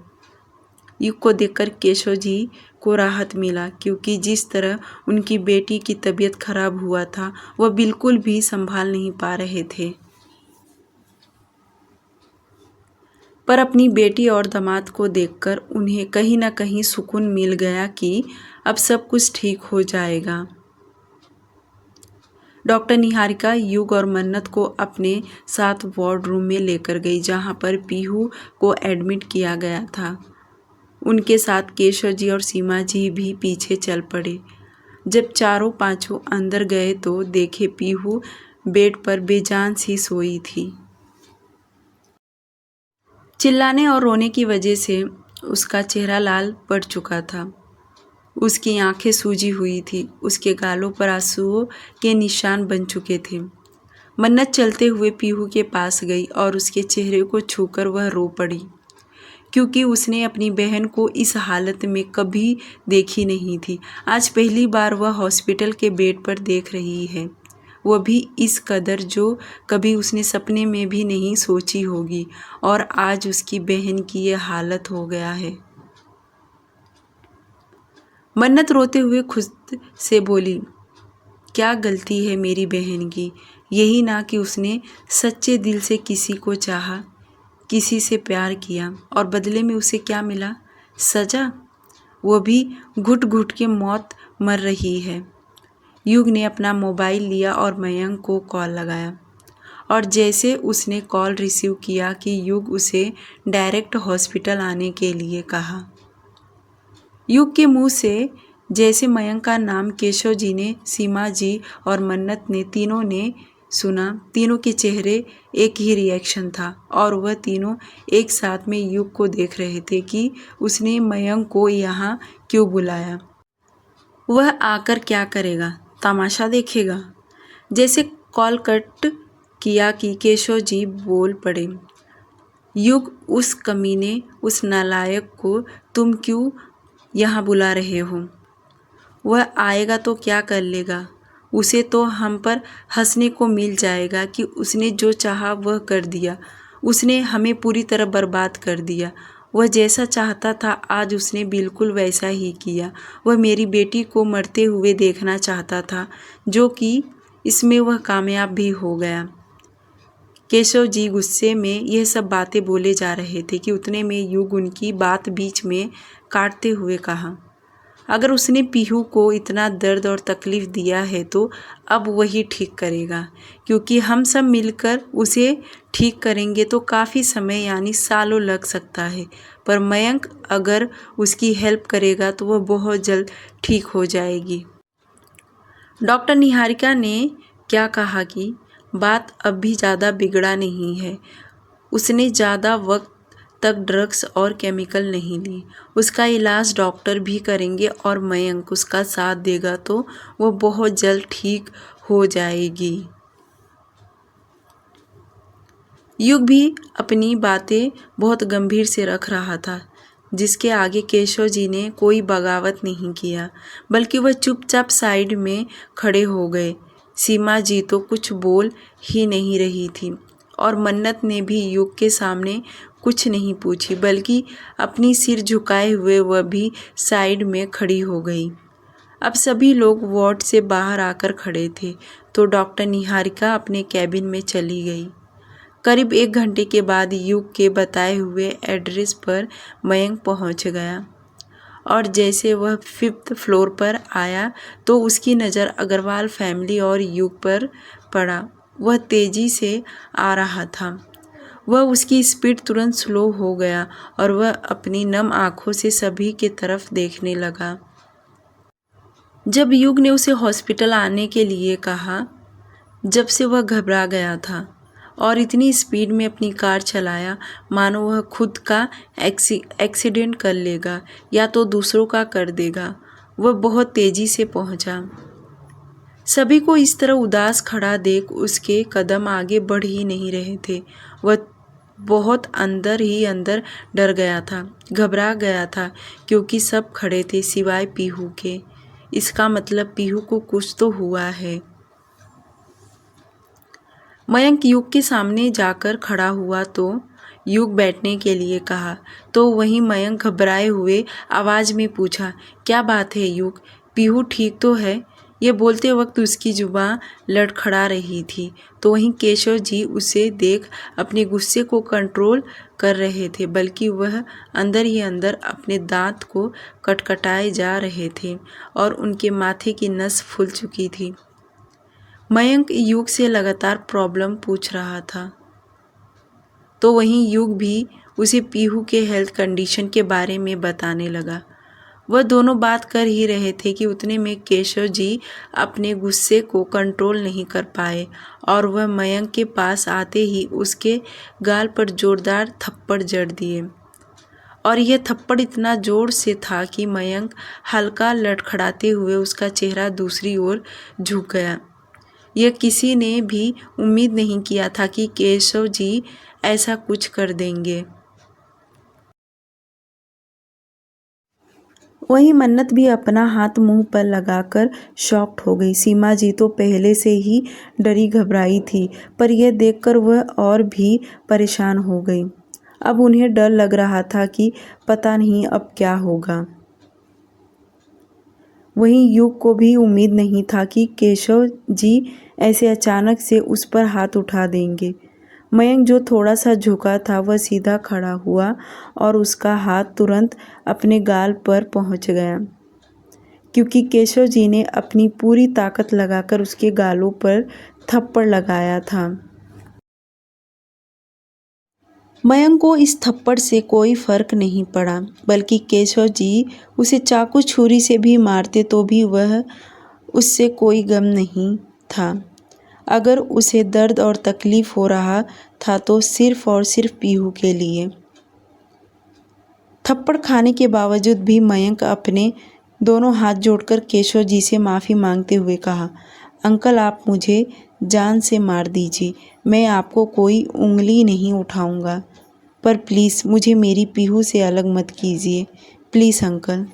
युग को देखकर केशव जी को राहत मिला, क्योंकि जिस तरह उनकी बेटी की तबीयत खराब हुआ था, वह बिल्कुल भी संभाल नहीं पा रहे थे। पर अपनी बेटी और दामाद को देखकर उन्हें कहीं न कहीं सुकून मिल गया कि अब सब कुछ ठीक हो जाएगा। डॉक्टर निहारिका युग और मन्नत को अपने साथ वार्ड रूम में लेकर गई, जहां पर पीहू को एडमिट किया गया था। उनके साथ केशव जी और सीमा जी भी पीछे चल पड़े। जब चारों पांचों अंदर गए तो देखे पीहू बेड पर बेजान सी सोई थी। चिल्लाने और रोने की वजह से उसका चेहरा लाल पड़ चुका था। उसकी आंखें सूजी हुई थी, उसके गालों पर आंसुओं के निशान बन चुके थे। मन्नत चलते हुए पीहू के पास गई और उसके चेहरे को छूकर वह रो पड़ी, क्योंकि उसने अपनी बहन को इस हालत में कभी देखी नहीं थी। आज पहली बार वह हॉस्पिटल के बेड पर देख रही है, वह भी इस कदर जो कभी उसने सपने में भी नहीं सोची होगी। और आज उसकी बहन की यह हालत हो गया है। मन्नत रोते हुए खुद से बोली, क्या गलती है मेरी बहन की? यही ना कि उसने सच्चे दिल से किसी को चाहा, किसी से प्यार किया, और बदले में उसे क्या मिला? सजा। वो भी घुट घुट के मौत मर रही है। युग ने अपना मोबाइल लिया और मयंक को कॉल लगाया, और जैसे उसने कॉल रिसीव किया कि युग उसे डायरेक्ट हॉस्पिटल आने के लिए कहा। युग के मुंह से जैसे मयंक का नाम केशव जी ने, सीमा जी और मन्नत ने, तीनों ने सुना, तीनों के चेहरे एक ही रिएक्शन था, और वह तीनों एक साथ में युग को देख रहे थे कि उसने मयंक को यहाँ क्यों बुलाया। वह आकर क्या करेगा? तमाशा देखेगा? जैसे कॉल कट किया कि केशव जी बोल पड़े, युग, उस कमीने, उस नालायक को तुम क्यों यहाँ बुला रहे हो? वह आएगा तो क्या कर लेगा? उसे तो हम पर हंसने को मिल जाएगा कि उसने जो चाहा वह कर दिया। उसने हमें पूरी तरह बर्बाद कर दिया। वह जैसा चाहता था आज उसने बिल्कुल वैसा ही किया। वह मेरी बेटी को मरते हुए देखना चाहता था, जो कि इसमें वह कामयाब भी हो गया। केशव जी गुस्से में यह सब बातें बोले जा रहे थे कि उतने में युग उनकी बात बीच में काटते हुए कहा, अगर उसने पीहू को इतना दर्द और तकलीफ़ दिया है तो अब वही ठीक करेगा, क्योंकि हम सब मिलकर उसे ठीक करेंगे तो काफ़ी समय यानी सालों लग सकता है, पर मयंक अगर उसकी हेल्प करेगा तो वह बहुत जल्द ठीक हो जाएगी। डॉक्टर निहारिका ने क्या कहा कि बात अब भी ज़्यादा बिगड़ा नहीं है, उसने ज़्यादा वक्त तक ड्रग्स और केमिकल नहीं ली। उसका इलाज डॉक्टर भी करेंगे और मयंक उसका साथ देगा तो वो बहुत जल्द ठीक हो जाएगी। युग भी अपनी बातें बहुत गंभीर से रख रहा था, जिसके आगे केशव जी ने कोई बगावत नहीं किया, बल्कि वह चुपचाप साइड में खड़े हो गए। सीमा जी तो कुछ बोल ही नहीं रही थी और मन्नत ने भी युग के सामने कुछ नहीं पूछी, बल्कि अपनी सिर झुकाए हुए वह भी साइड में खड़ी हो गई। अब सभी लोग वार्ड से बाहर आकर खड़े थे तो डॉक्टर निहारिका अपने कैबिन में चली गई। करीब 1 घंटे के बाद युग के बताए हुए एड्रेस पर मयंक पहुंच गया और जैसे वह 5th फ्लोर पर आया तो उसकी नज़र अग्रवाल फैमिली और युग पर पड़ा। वह तेज़ी से आ रहा था। वह उसकी स्पीड तुरंत स्लो हो गया और वह अपनी नम आँखों से सभी की तरफ देखने लगा। जब युग ने उसे हॉस्पिटल आने के लिए कहा, जब से वह घबरा गया था और इतनी स्पीड में अपनी कार चलाया मानो वह खुद का एक्सीडेंट कर लेगा या तो दूसरों का कर देगा। वह बहुत तेज़ी से पहुंचा। सभी को इस तरह उदास खड़ा देख उसके कदम आगे बढ़ ही नहीं रहे थे। वह बहुत अंदर ही अंदर डर गया था, घबरा गया था, क्योंकि सब खड़े थे सिवाय पीहू के। इसका मतलब पीहू को कुछ तो हुआ है। मयंक युग के सामने जाकर खड़ा हुआ तो युग बैठने के लिए कहा तो वहीं मयंक घबराए हुए आवाज़ में पूछा, क्या बात है युग, पीहू ठीक तो है? ये बोलते वक्त उसकी जुबान लड़खड़ा रही थी तो वहीं केशव जी उसे देख अपने गुस्से को कंट्रोल कर रहे थे, बल्कि वह अंदर ही अंदर अपने दांत को कटकटाए जा रहे थे और उनके माथे की नस फूल चुकी थी। मयंक युग से लगातार प्रॉब्लम पूछ रहा था तो वहीं युग भी उसे पीहू के हेल्थ कंडीशन के बारे में बताने लगा। वह दोनों बात कर ही रहे थे कि उतने में केशव जी अपने गुस्से को कंट्रोल नहीं कर पाए और वह मयंक के पास आते ही उसके गाल पर जोरदार थप्पड़ जड़ दिए और यह थप्पड़ इतना जोर से था कि मयंक हल्का लड़खड़ाते हुए उसका चेहरा दूसरी ओर झुक गया। यह किसी ने भी उम्मीद नहीं किया था कि केशव जी ऐसा कुछ कर देंगे। वहीं मन्नत भी अपना हाथ मुंह पर लगाकर शॉक्ड हो गई। सीमा जी तो पहले से ही डरी घबराई थी, पर यह देखकर वह और भी परेशान हो गई। अब उन्हें डर लग रहा था कि पता नहीं अब क्या होगा। वहीं युग को भी उम्मीद नहीं था कि केशव जी ऐसे अचानक से उस पर हाथ उठा देंगे। मयंक जो थोड़ा सा झुका था वह सीधा खड़ा हुआ और उसका हाथ तुरंत अपने गाल पर पहुंच गया, क्योंकि केशव जी ने अपनी पूरी ताकत लगाकर उसके गालों पर थप्पड़ लगाया था। मयंक को इस थप्पड़ से कोई फर्क नहीं पड़ा, बल्कि केशव जी उसे चाकू छुरी से भी मारते तो भी वह उससे कोई गम नहीं था। अगर उसे दर्द और तकलीफ हो रहा था तो सिर्फ और सिर्फ पीहू के लिए। थप्पड़ खाने के बावजूद भी मयंक अपने दोनों हाथ जोड़कर केशव जी से माफ़ी मांगते हुए कहा, अंकल आप मुझे जान से मार दीजिए, मैं आपको कोई उंगली नहीं उठाऊंगा, पर प्लीज़ मुझे मेरी पीहू से अलग मत कीजिए, प्लीज़ अंकल।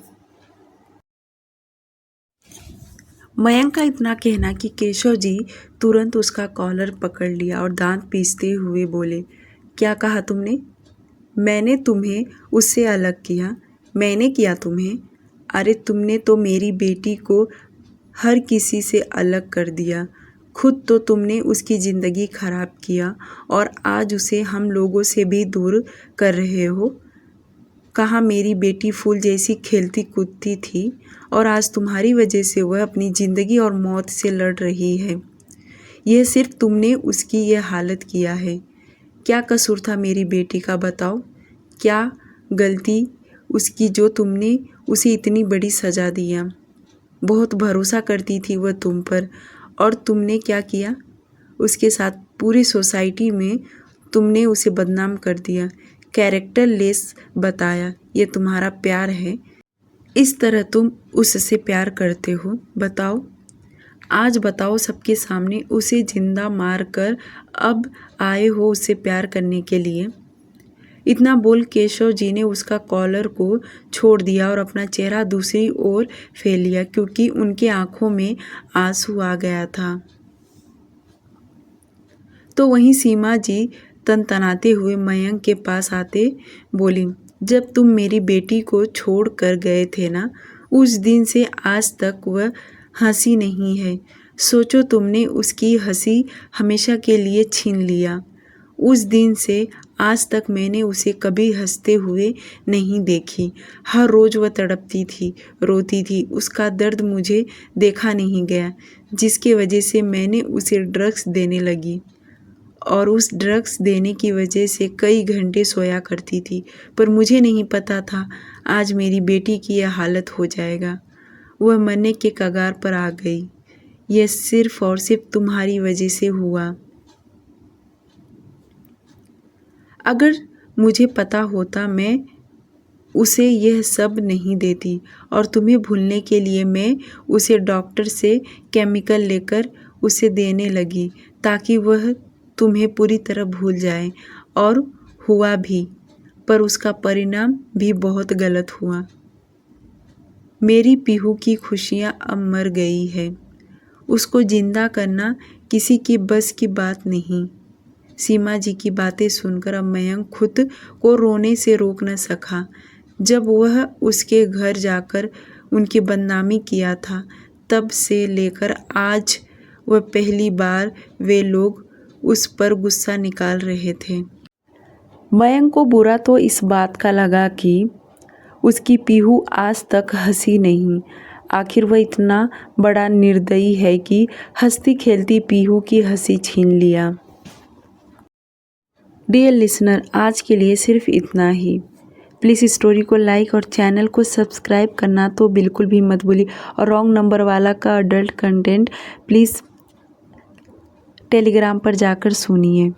मयंक का इतना कहना कि केशव जी तुरंत उसका कॉलर पकड़ लिया और दांत पीसते हुए बोले, क्या कहा तुमने? मैंने तुम्हें उससे अलग किया? मैंने किया तुम्हें? अरे तुमने तो मेरी बेटी को हर किसी से अलग कर दिया। खुद तो तुमने उसकी ज़िंदगी ख़राब किया और आज उसे हम लोगों से भी दूर कर रहे हो। कहाँ मेरी बेटी फूल जैसी खेलती कूदती थी और आज तुम्हारी वजह से वह अपनी ज़िंदगी और मौत से लड़ रही है। यह सिर्फ तुमने उसकी यह हालत किया है। क्या कसूर था मेरी बेटी का बताओ? क्या गलती उसकी जो तुमने उसे इतनी बड़ी सज़ा दिया? बहुत भरोसा करती थी वह तुम पर और तुमने क्या किया उसके साथ? पूरी सोसाइटी में तुमने उसे बदनाम कर दिया। कैरेक्टरलेस बताया, ये तुम्हारा प्यार है? इस तरह तुम उससे प्यार करते हो? बताओ, आज बताओ सबके सामने। उसे जिंदा मार कर अब आए हो उससे प्यार करने के लिए? इतना बोल केशव जी ने उसका कॉलर को छोड़ दिया और अपना चेहरा दूसरी ओर फेर लिया, क्योंकि उनके आंखों में आंसू आ गया था। तो वहीं सीमा जी तनतनाते हुए मयंक के पास आते बोली, जब तुम मेरी बेटी को छोड़ कर गए थे ना, उस दिन से आज तक वह हंसी नहीं है। सोचो, तुमने उसकी हंसी हमेशा के लिए छीन लिया। उस दिन से आज तक मैंने उसे कभी हंसते हुए नहीं देखी। हर रोज़ वह तड़पती थी, रोती थी। उसका दर्द मुझे देखा नहीं गया, जिसकी वजह से मैंने उसे ड्रग्स देने लगी और उस ड्रग्स देने की वजह से कई घंटे सोया करती थी। पर मुझे नहीं पता था आज मेरी बेटी की यह हालत हो जाएगा। वह मरने के कगार पर आ गई। यह सिर्फ और सिर्फ तुम्हारी वजह से हुआ। अगर मुझे पता होता मैं उसे यह सब नहीं देती, और तुम्हें भूलने के लिए मैं उसे डॉक्टर से केमिकल लेकर उसे देने लगी ताकि वह तुम्हें पूरी तरह भूल जाए। और हुआ भी, पर उसका परिणाम भी बहुत गलत हुआ। मेरी पीहू की खुशियाँ अब मर गई है। उसको जिंदा करना किसी की बस की बात नहीं। सीमा जी की बातें सुनकर अब मयंक खुद को रोने से रोक न सका। जब वह उसके घर जाकर उनकी बदनामी किया था, तब से लेकर आज वह पहली बार वे लोग उस पर गुस्सा निकाल रहे थे। मयंक को बुरा तो इस बात का लगा कि उसकी पीहू आज तक हंसी नहीं। आखिर वह इतना बड़ा निर्दयी है कि हंसती खेलती पीहू की हंसी छीन लिया। डियर लिसनर, आज के लिए सिर्फ इतना ही। प्लीज़ स्टोरी को लाइक और चैनल को सब्सक्राइब करना तो बिल्कुल भी मत भूलिए। और रॉन्ग नंबर वाला का अडल्ट कंटेंट प्लीज़ टेलीग्राम पर जाकर सुनिए।